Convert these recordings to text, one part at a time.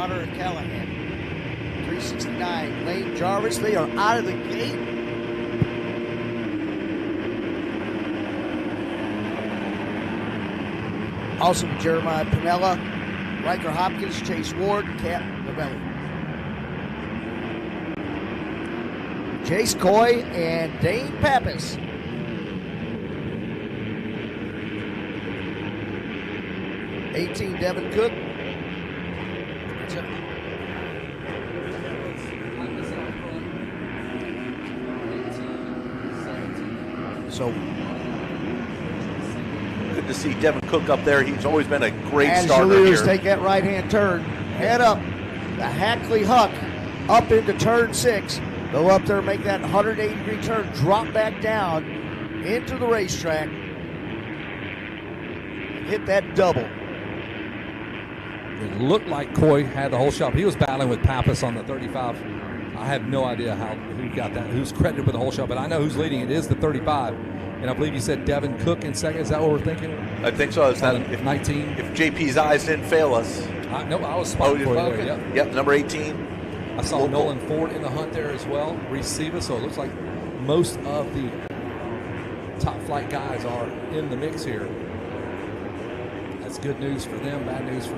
Connor Callahan. 369, Lane Jarvis. They are out of the gate. Also Jeremiah Pinella, Riker Hopkins, Chase Ward, Cat Novelli. Jace Coy and Dane Pappas. Devin Cook. So good to see Devin Cook up there. He's always been a great as starter your leaders here. Take that right-hand turn, head up the Hackley Huck up into turn 6. Go up there, make that 180-degree turn, drop back down into the racetrack, and hit that double. It looked like Coy had the whole shot. He was battling with Pappas on the 35. I have no idea who got that, who's credited with the whole shot, but I know who's leading. It is the 35. And I believe you said Devin Cook in second. Is that what we're thinking? I think so. Is that if 19? If JP's eyes didn't fail us. No, I was spotting for you there. Yep, number 18. I saw Nolan Ford in the hunt there as well. Receiver, so it looks like most of the top flight guys are in the mix here. That's good news for them, bad news for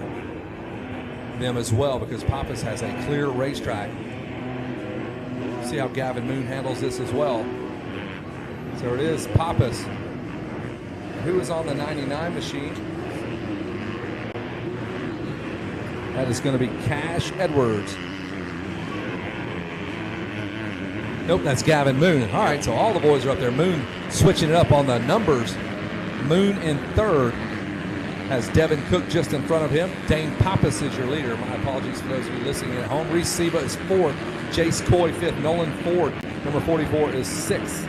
them as well, because Pappas has a clear racetrack. See how Gavin Moon handles this as well. So it is Pappas, who is on the 99 machine. That is going to be Cash Edwards. Nope, that's Gavin Moon. All right, so all the boys are up there. Moon switching it up on the numbers. Moon in third has Devin Cook just in front of him. Dane Pappas is your leader. My apologies for those of you listening at home. Reese Siva is fourth. Jace Coy fifth. Nolan Ford, number 44, is sixth.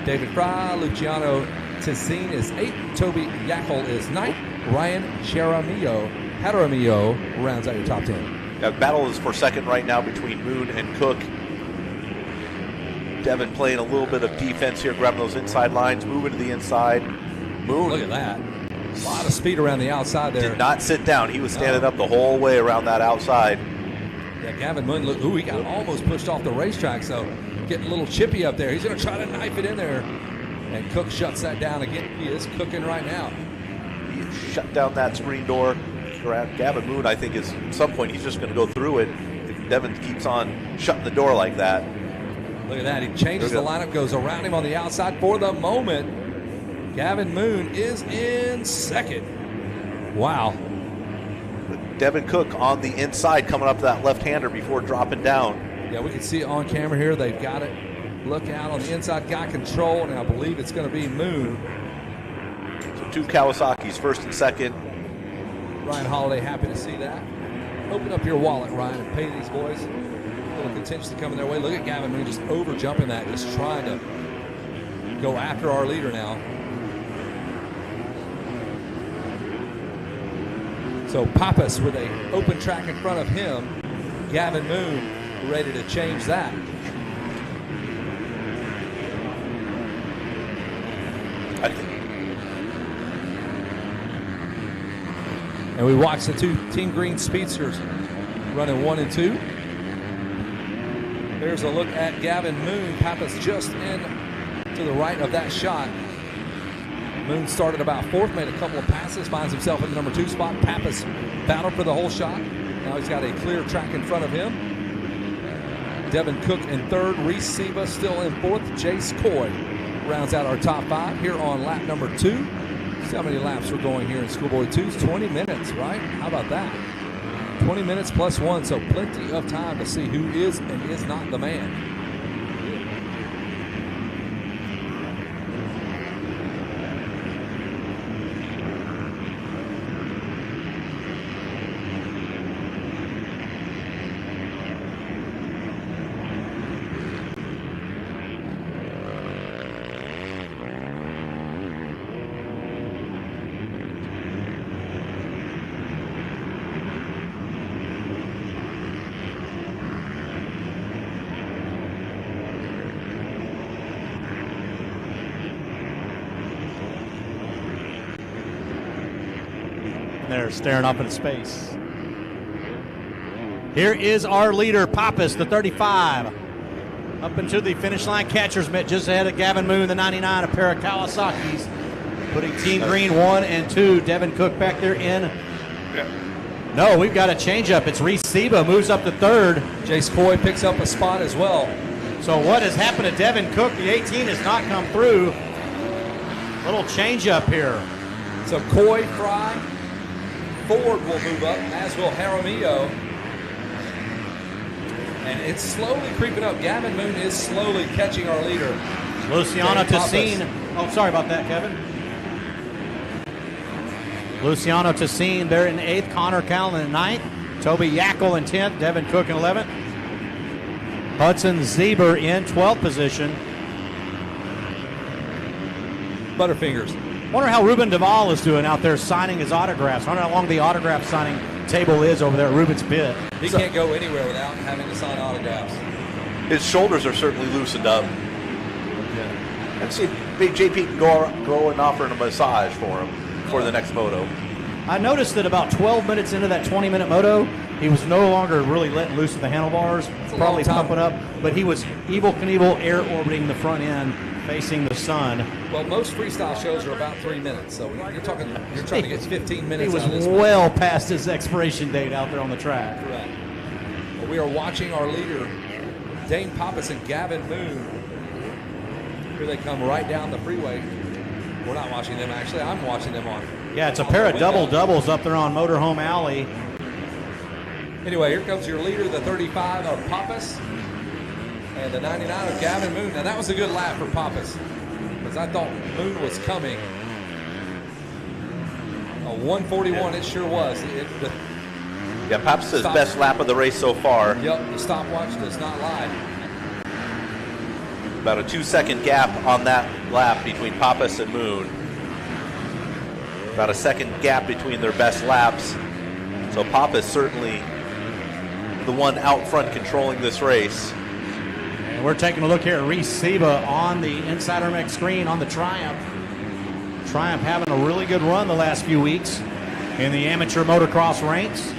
David Fry, Luciano Tizzine is eighth. Toby Yackel is ninth. Ryan Jaramillo rounds out your top 10. The battle is for second right now between Moon and Cook. Devin playing a little bit of defense here, grabbing those inside lines, moving to the inside. Moon. Look at that. A lot of speed around the outside there. Did not sit down. He was standing up the whole way around that outside. Yeah, Gavin Moon, look, he got almost pushed off the racetrack, so getting a little chippy up there. He's going to try to knife it in there. And Cook shuts that down again. He is cooking right now. He shut down that screen door. Gavin Moon, I think, is at some point he's just going to go through it if Devin keeps on shutting the door like that. Look at that. He changes the lineup, goes around him on the outside for the moment. Gavin Moon is in second. Wow. Devin Cook on the inside coming up to that left-hander before dropping down. Yeah, we can see it on camera here. They've got it. Look out on the inside. Got control, and I believe it's going to be Moon. So two Kawasaki's, first and second. Ryan Holiday, happy to see that. Open up your wallet, Ryan, and pay these boys. A little contingency coming their way. Look at Gavin Moon just over jumping that, just trying to go after our leader now. So Pappas with a open track in front of him. Gavin Moon ready to change that. And we watch the two Team Green Speedsters running 1 and 2. There's a look at Gavin Moon. Pappas just in to the right of that shot. Moon started about fourth, made a couple of passes, finds himself in the number 2 spot. Pappas battled for the whole shot. Now he's got a clear track in front of him. Devin Cook in third. Reese Siva still in fourth. Jace Coy rounds out our top 5 here on lap number 2. See how many laps we're going here in Schoolboy 2's 20 minutes, right? How about that? 20 minutes plus 1, so plenty of time to see who is and is not the man. They're staring up into space. Here is our leader, Pappas, the 35. Up into the finish line, catcher's mitt just ahead of Gavin Moon, the 99, a pair of Kawasaki's. Putting Team Green 1 and 2. Devin Cook back there in. No, we've got a changeup. It's Reese Seba, moves up to third. Jace Coy picks up a spot as well. So what has happened to Devin Cook? The 18 has not come through. Little changeup here. So Coy, Fry, Ford will move up, as will Jaramillo. And it's slowly creeping up. Gavin Moon is slowly catching our leader. Luciano Dave Pappas. Tessine. Oh, sorry about that, Kevin. Luciano Tessine there in 8th. Connor Callan in 9th. Toby Yackel in 10th. Devin Cook in 11th. Hudson Zeber in 12th position. Butterfingers. Wonder how Ruben Duvall is doing out there signing his autographs. I wonder how long the autograph signing table is over there at Ruben's pit. He can't go anywhere without having to sign autographs. His shoulders are certainly loosened up. And see if Big JP can go and offer him a massage for him for the next moto. I noticed that about 12 minutes into that 20-minute moto, he was no longer really letting loose of the handlebars, probably pumping up, but he was Evel Knievel air orbiting the front end, facing the sun. Well, most freestyle shows are about 3 minutes, so you're trying to get 15 minutes. He was out of this well past his expiration date out there on the track. Correct. Well, we are watching our leader, Dane Pappas and Gavin Moon. Here they come right down the freeway. We're not watching them, actually. I'm watching them on. Yeah, it's a pair of double-doubles up there on Motorhome Alley. Anyway, here comes your leader, the 35 of Pappas, and the 99 of Gavin Moon. Now, that was a good lap for Pappas, because I thought Moon was coming. A 141, it sure was. Yeah, Pappas' best lap of the race so far. Yep, the stopwatch does not lie. About a 2-second gap on that lap between Pappas and Moon. About a second gap between their best laps. So Pappas certainly the one out front controlling this race. And we're taking a look here at Reese Seba on the Insider Mix screen on the Triumph. Triumph having a really good run the last few weeks in the amateur motocross ranks.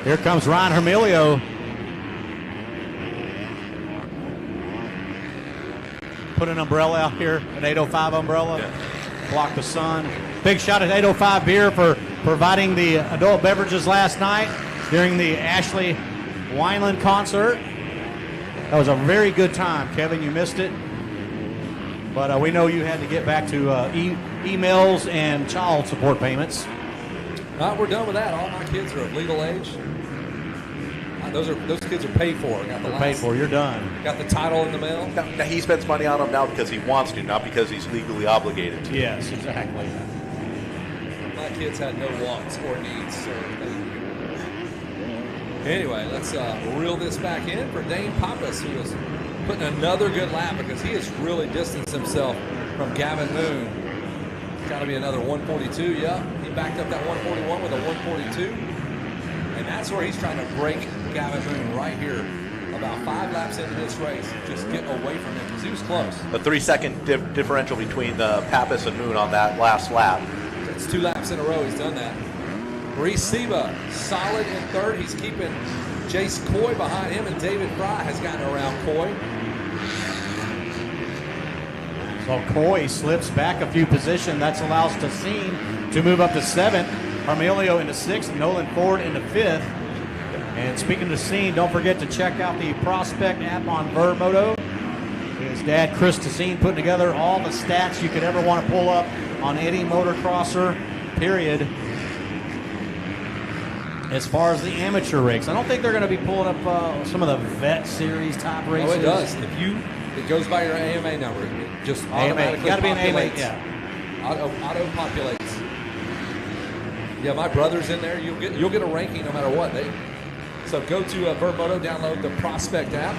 Here comes Ryan Hermilio. Put an umbrella out here, an 805 umbrella. Yeah. Block the sun. Big shout at 805 Beer for providing the adult beverages last night during the Ashley Wineland concert. That was a very good time. Kevin, you missed it. But we know you had to get back to emails and child support payments. We're done with that. All my kids are of legal age. Those kids are paid for. They're paid for. You're done. Got the title in the mail. Now he spends money on them now because he wants to, not because he's legally obligated to. Yes, exactly. My kids had no wants or needs. Anyway, let's reel this back in for Dane Pappas, who is putting another good lap because he has really distanced himself from Gavin Moon. It's got to be another 142. Yeah, he backed up that 141 with a 142. And that's where he's trying to break Gavin Moon right here. About 5 laps into this race. Just get away from him because he was close. A 3-second differential between Pappas and Moon on that last lap. It's 2 laps in a row he's done that. Reese Seba, solid in third. He's keeping Jace Coy behind him, and David Fry has gotten around Coy. So Coy slips back a few positions. That allows Tessine to move up to 7th. Hermilio into 6th, Nolan Ford into 5th. And speaking of Tessine, don't forget to check out the Prospect app on Moto. His dad, Chris Tessine, putting together all the stats you could ever want to pull up on any motocrosser, period. As far as the amateur rigs, I don't think they're going to be pulling up some of the vet series type races. Oh, it does. It goes by your AMA number. It just automatically got to be an AMA. Yeah. Auto populates. Yeah, my brother's in there. You'll get a ranking no matter what. So go to Moto, download the Prospect app,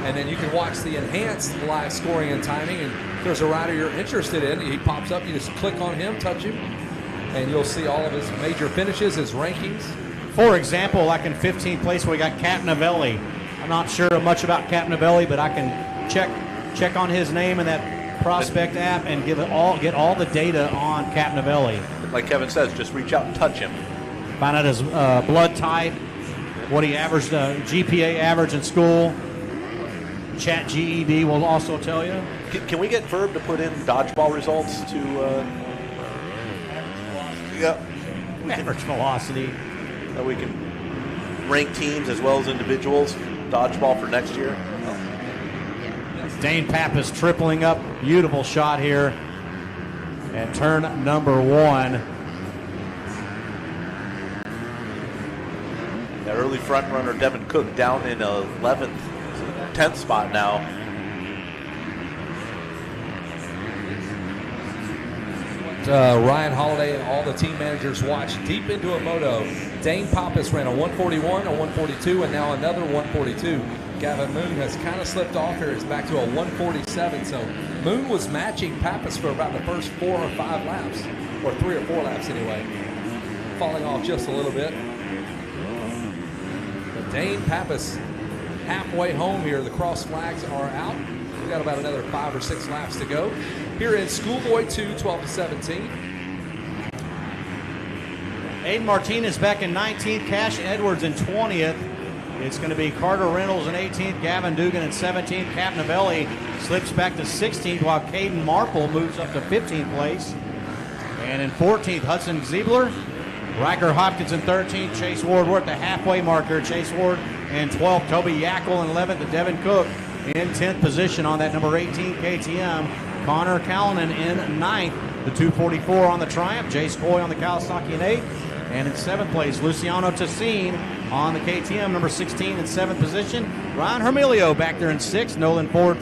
and then you can watch the enhanced live scoring and timing. And if there's a rider you're interested in, he pops up. You just click on him, touch him, and you'll see all of his major finishes, his rankings. For example, like in 15th place, we got Cap Novelli. I'm not sure much about Cap Novelli, but I can check on his name in that prospect app and get all the data on Cap Novelli. Like Kevin says, just reach out and touch him. Find out his blood type, what he averaged, GPA average in school. Chat GED will also tell you. Can we get Verb to put in dodgeball results to? Average velocity. That we can rank teams as well as individuals. Dodgeball for next year. Dane Pappas tripling up. Beautiful shot here at turn number 1. That early front runner Devin Cook down in 11th, 10th spot now. Ryan Holiday and all the team managers watch deep into a moto. Dane Pappas ran a 141, a 142, and now another 142. Gavin Moon has kind of slipped off here. It's back to a 147. So Moon was matching Pappas for about the first 4 or 5 laps, or 3 or 4 laps anyway. Falling off just a little bit. But Dane Pappas halfway home here. The cross flags are out. We've got about another 5 or 6 laps to go. Here in Schoolboy 2, 12 to 17. Aiden Martinez back in 19th, Cash Edwards in 20th. It's going to be Carter Reynolds in 18th, Gavin Dugan in 17th. Cap Novelli slips back to 16th, while Caden Marple moves up to 15th place. And in 14th, Hudson Ziebler. Riker Hopkins in 13th, Chase Ward. We're at the halfway marker. Chase Ward in 12th, Toby Yackel in 11th, and Devin Cook in 10th position on that number 18 KTM. Connor Callanan in 9th, the 244 on the Triumph. Jace Coy on the Kawasaki in 8th. And in 7th place, Luciano Tassine on the KTM, number 16 in 7th position. Ryan Hermilio back there in 6th. Nolan Ford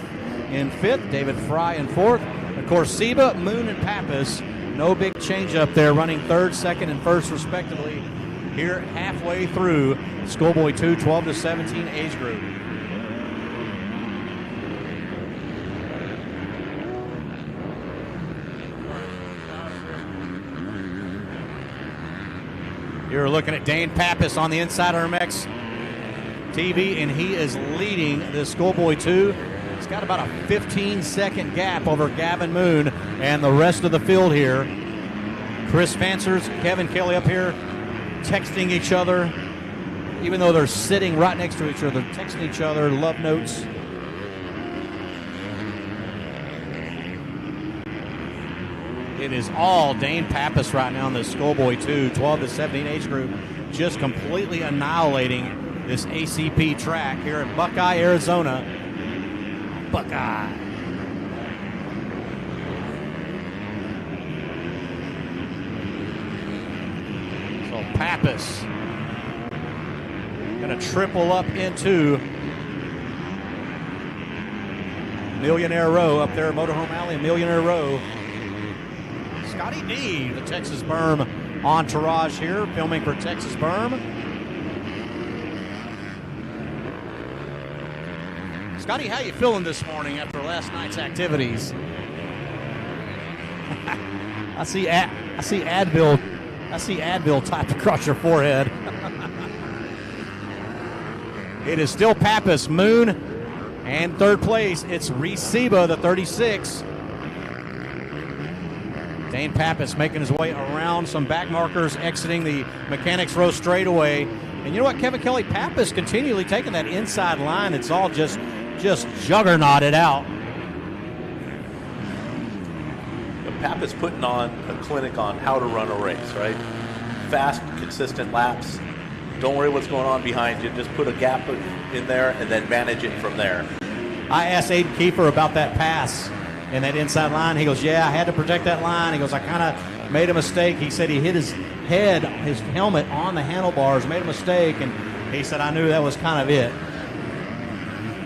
in 5th. David Fry in 4th. Of course, Seba, Moon, and Pappas. No big change up there, running 3rd, 2nd, and 1st respectively. Here halfway through Schoolboy 2, 12 to 17 age group. You're looking at Dane Pappas on the Inside RMX TV, and he is leading this Schoolboy 2. He's got about a 15-second gap over Gavin Moon and the rest of the field here. Chris Fancers, Kevin Kelly up here texting each other, even though they're sitting right next to each other, texting each other love notes. It is all Dane Pappas right now in the Schoolboy 2, 12 to 17 age group, just completely annihilating this ACP track here in Buckeye, Arizona. Buckeye. So Pappas going to triple up into Millionaire Row up there, Motorhome Alley, Millionaire Row. Scotty D, the Texas Berm entourage here, filming for Texas Berm. Scotty, how you feeling this morning after last night's activities? I see Advil typed across your forehead. It is still Pappas, Moon, and 3rd place. It's Reciba, the 36. Dane Pappas making his way around some back markers, exiting the Mechanics Row straightaway. And you know what, Kevin Kelly? Pappas continually taking that inside line. It's all just juggernauted out. Pappas putting on a clinic on how to run a race, right? Fast, consistent laps. Don't worry what's going on behind you. Just put a gap in there and then manage it from there. I asked Aiden Kiefer about that pass and that inside line. He goes, yeah, I had to protect that line. He goes, I kind of made a mistake. He said he hit his head, his helmet on the handlebars, made a mistake, and he said, I knew that was kind of it.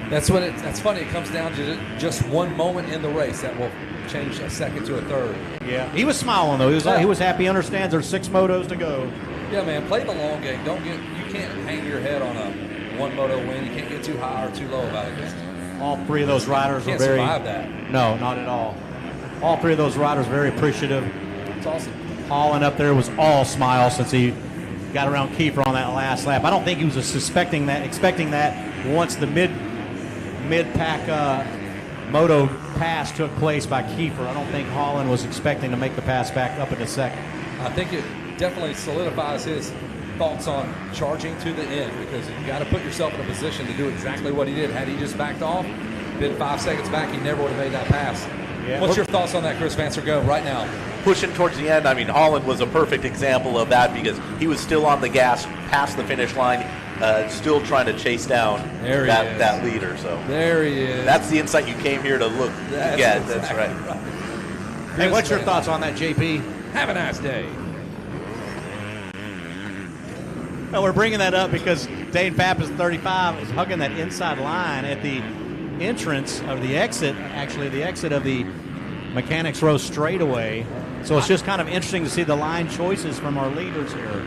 That's funny. It comes down to just one moment in the race that will change a second to a third. Yeah, he was smiling though. He was happy. He understands there's 6 motos to go. Yeah, man, play the long game. You can't hang your head on a one moto win. You can't get too high or too low about it. All 3 of those riders can't are very survive that. No, not at all. All 3 of those riders very appreciative. It's awesome. Holland up there was all smile since he got around Kiefer on that last lap. I don't think he was expecting that once the mid-pack Moto pass took place by Kiefer. I don't think Holland was expecting to make the pass back up into second. I think it definitely solidifies his thoughts on charging to the end, because you got to put yourself in a position to do exactly what he did. Had he just backed off, been 5 seconds back, he never would have made that pass. Yeah. What's your thoughts on that, Chris Vancer? Go right now. Pushing towards the end, I mean, Holland was a perfect example of that because he was still on the gas past the finish line, still trying to chase down that leader. So there he is. That's the insight you came here to look to get. Exactly That's right. Hey, what's your thoughts on that, JP? Have a nice day. Well, we're bringing that up because Dane Pappas, 35, is hugging that inside line at the entrance of the exit, actually the exit of the Mechanics Row straightaway. So it's just kind of interesting to see the line choices from our leaders here.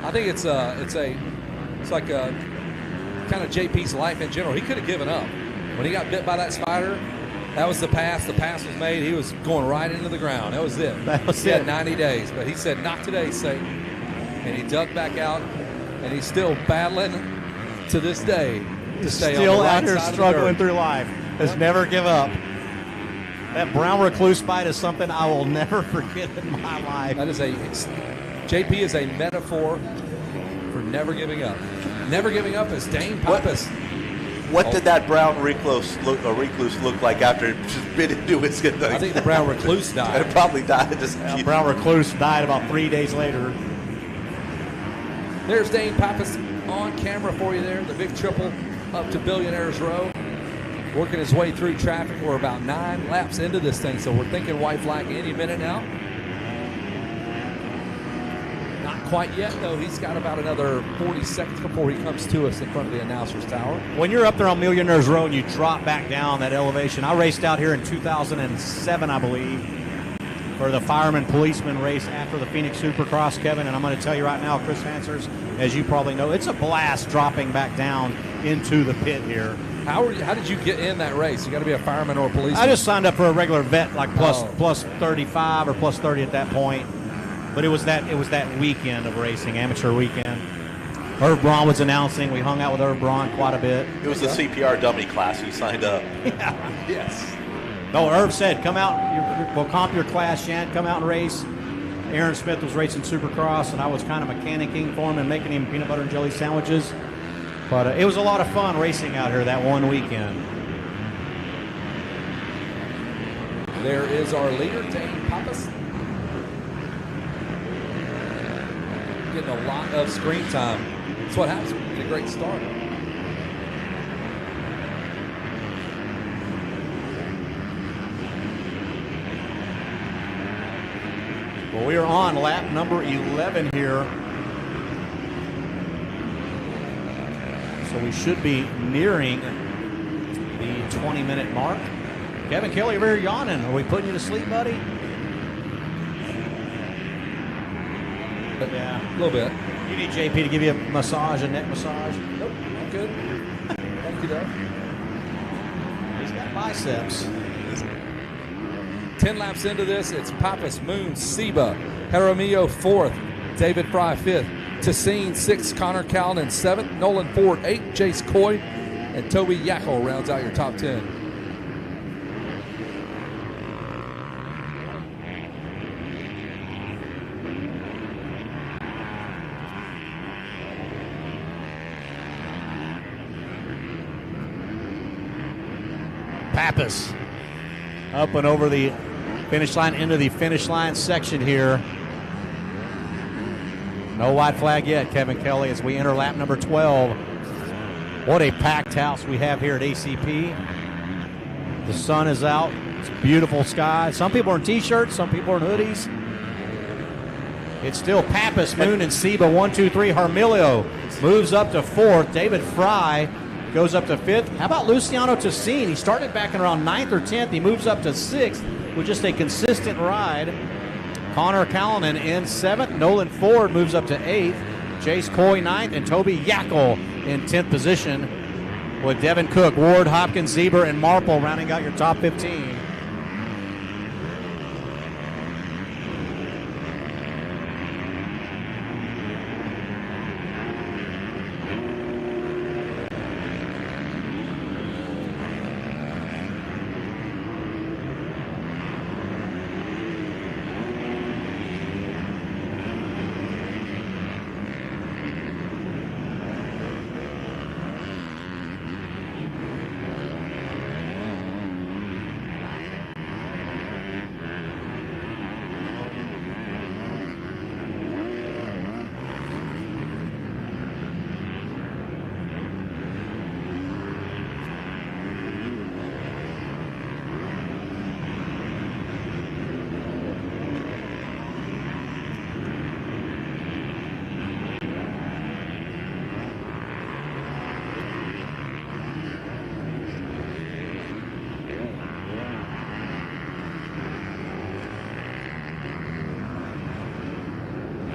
I think it's like a kind of JP's life in general. He could have given up when he got bit by that spider. That was the pass. The pass was made. He was going right into the ground. That was it. He had 90 days, but he said, "Not today, Satan," and he dug back out, and he's still battling to this day to stay on the right out here side struggling of the dirt. through life. Has never give up. That brown recluse bite is something I will never forget in my life. That is JP is a metaphor for never giving up. Never giving up is Dane Pappas. What did that brown recluse look like after it just bit into his skin? I think the brown recluse died. It probably died. Brown recluse died about 3 days later. There's Dane Pappas on camera for you there. The big triple up to Billionaires Row. Working his way through traffic. We're about 9 laps into this thing, so we're thinking white flag any minute now. Not quite yet, though. He's got about another 40 seconds before he comes to us in front of the announcer's tower. When you're up there on Millionaires Row and you drop back down that elevation, I raced out here in 2007, I believe, for the fireman policeman race after the Phoenix Supercross, Kevin. And I'm going to tell you right now, Chris Vancers, as you probably know, it's a blast dropping back down into the pit here. How did you get in that race? You got to be a fireman or a policeman. I just signed up for a regular vet, like plus 35 or plus 30 at that point. But it was that weekend of racing, amateur weekend. Irv Braun was announcing. We hung out with Irv Braun quite a bit. It was the CPR dummy class. You signed up. Yeah. Yes. No, Irv said, come out. We'll comp your class, Shan. Come out and race. Aaron Smith was racing Supercross, and I was kind of mechanicking for him and making him peanut butter and jelly sandwiches. But it was a lot of fun racing out here that one weekend. There is our leader, Dane Pappas. Getting a lot of screen time. That's what happens when you get a great start. Well, we are on lap number 11 here. So we should be nearing the 20-minute mark. Kevin Kelly over here yawning. Are we putting you to sleep, buddy? Yeah. A little bit. You need JP to give you a massage, a neck massage? Nope, I'm good. Thank you, Doug. He's got biceps. 10 laps into this, it's Pappas, Moon, Seba, Jaramillo 4th, David Fry 5th, Tassine 6th, Connor Callan 7th, Nolan Ford 8th, Jace Coy, and Toby Yackel rounds out your top 10. Pappas up and over the finish line, into the finish line section here. No white flag yet, Kevin Kelly, as we enter lap number 12. What a packed house we have here at ACP. The sun is out. It's a beautiful sky. Some people are in T-shirts, some people are in hoodies. It's still Pappas, Moon, and Seba, 1, 2, 3. Jaramillo moves up to 4th. David Fry goes up to 5th. How about Luciano Tassine? He started back in around 9th or 10th. He moves up to 6th with just a consistent ride. Connor Callanan in 7th. Nolan Ford moves up to 8th. Jace Coy 9th. And Toby Yackel in 10th position, with Devin Cook, Ward, Hopkins, Zebra, and Marple rounding out your top 15.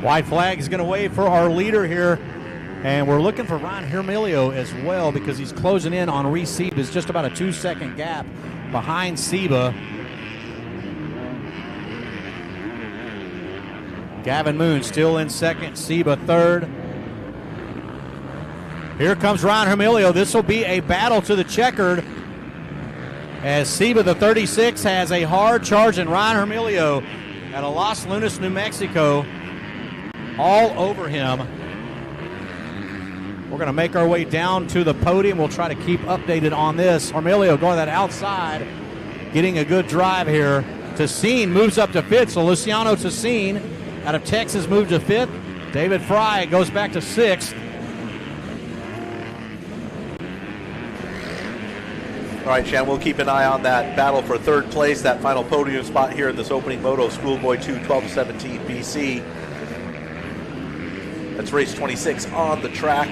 White flag is going to wave for our leader here. And we're looking for Ryan Hermilio as well because he's closing in on Reese Seba. It's just about a 2-second gap behind Seba. Gavin Moon still in second, Seba third. Here comes Ryan Hermilio. This will be a battle to the checkered as Seba, the 36, has a hard charge, and Ryan Hermilio out of Los Lunas, New Mexico, all over him. We're going to make our way down to the podium. We'll try to keep updated on this. Hermilio going that outside, getting a good drive here. Tessine moves up to fifth, so Luciano Tessine out of Texas moved to fifth. David Fry goes back to sixth. All right, Shan, we'll keep an eye on that battle for third place, that final podium spot here in this opening moto. Schoolboy 2, 12-17 BC. That's race 26 on the track.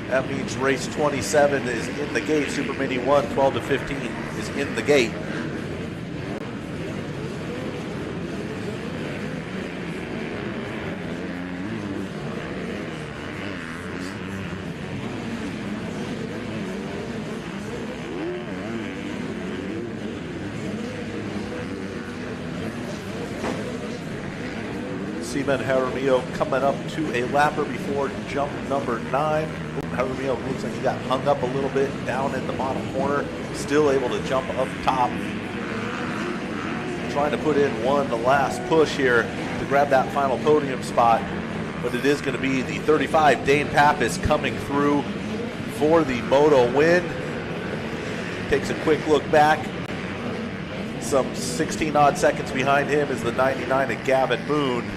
That means race 27 is in the gate. Super Mini 1, 12-15 is in the gate. Seaman Jaramillo coming up to a lapper before jump number 9. Jaramillo looks like he got hung up a little bit down in the bottom corner. Still able to jump up top. Trying to put in the last push here to grab that final podium spot. But it is going to be the 35, Dane Pappas, coming through for the moto win. Takes a quick look back. Some 16-odd seconds behind him is the 99 of Gavin Moon.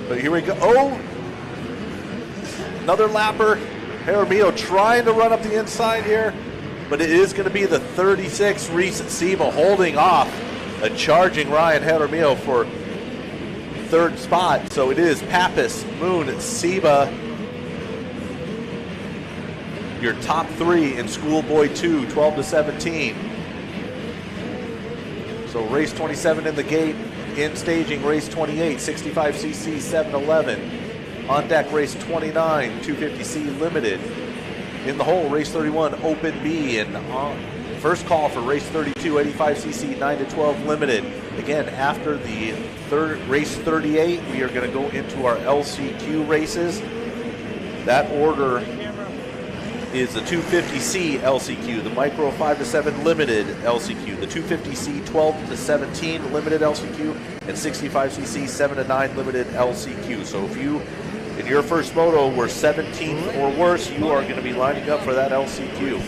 But here we go. Oh, another lapper. Jaramillo trying to run up the inside here. But it is going to be the 36, Reese Seba, holding off a charging Ryan Jaramillo for third spot. So it is Pappas, Moon, Seba, your top three in Schoolboy 2, 12-17. So race 27 in the gate. In staging, race 28, 65cc 711. On deck, race 29, 250C limited. In the hole, race 31, Open B. And first call for race 32, 85cc 9-12 limited. Again, after the race 38, we are going to go into our LCQ races. That order is the 250C LCQ, the Micro 5-7 limited LCQ, the 250C 12-17 limited LCQ, and 65cc 7-9 limited LCQ. So if you, in your first moto, were 17th or worse, you are going to be lining up for that LCQ.